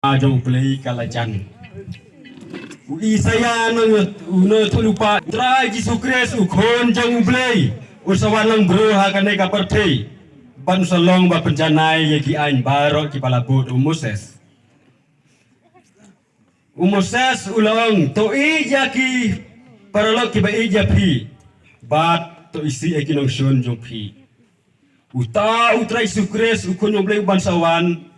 Jom play kalajan. Isaya no lupa try Yesus Kristus kon jang play. Usawan lang bro ha kanai ka partai. Ban salong ba penjanai yaki ain barok ki palabut Moses. Moses ulang to yaki paralok ki ba pi. Bat to isi ekinong shun jong pi. Utrai Yesus Kristus kon jong play bansawan.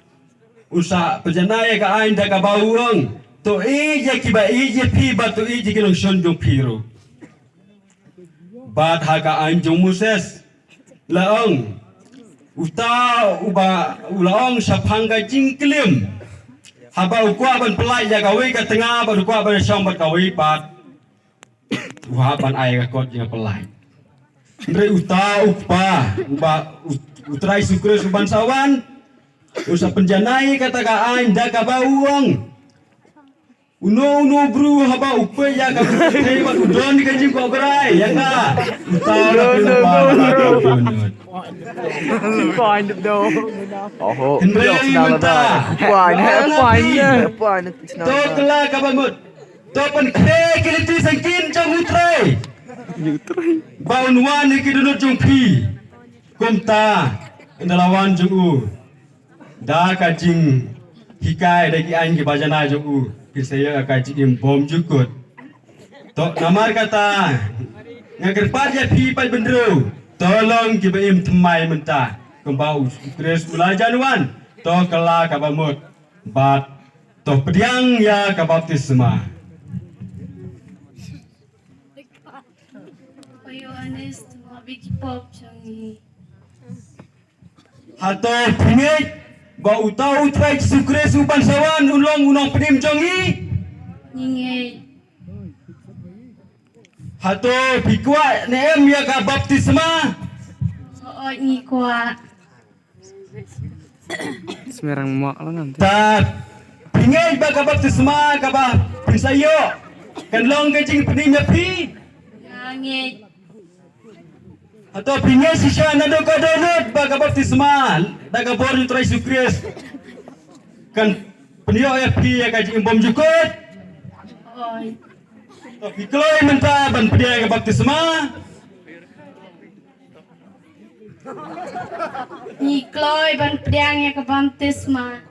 Usa penjanai ka ain da ka bauang to kiba pi ba to kinong shon jong piro bat ha ka ain jong Moses laong ulaong sa pangga jingklim haba ukwa ban pelai ya gawe ka tengah ba ukwa ban syam bat gawe bat ban ai ka kot yang pelai ndre utrai sukres bansawan usa penjanai kata ka ain da ka bauang uno bro haba upe ya ka hey ba udon ka jing ko berai ya ka Fine đâu. Oh, fine. To kala ka bangut. To pen kre kiliti sangkin jang utrai. Baunwan ki dunut jong pi. Komta ndalawan jong u. Da ka jing hikai dagi aing ki bajana jong u. Kisaya ka jing bom jukut. To namar kata ngagerpat ya pi pai bendro. Tolong ki baim thmai menta. Kembau Kris bulajanwan. To kala ka bamut. Bat to pediang ya ka baptisma. Yohanes mabiki pop changi. Hato pingit ba utau utrai Sukres upan sawan unong penim jongi. Ninge Hato pikwa neem ya ka baptisma. oo ni kwa. Semerang mak lah nanti. Ta pingit ba ka baptisma ka ba pinsayo. Kanlong kajing penim ya pi. Nange Atau pingin sisya nado ka donut baga baptisma daga bor utrai Sukres kan penio ya pi ya kaji bom jukut oi tapi kloy menta ban pedia ka baptisma ni kloy ban pedang ya ke baptisma.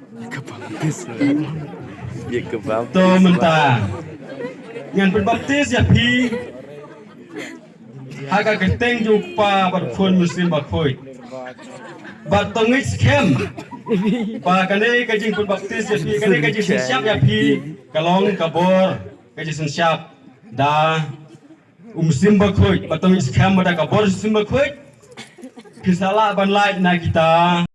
Dia kebab. to menta ngan berbaptis ya pi haga keteng jumpa berkon muslim bakoi bat tongis kem pa kane kaji berbaptis ya pi kane kaji siap ya pi kalong kabor kaji siap da muslim bakoi bat tongis kem ada kabor muslim bakoi kisala ban lain na kita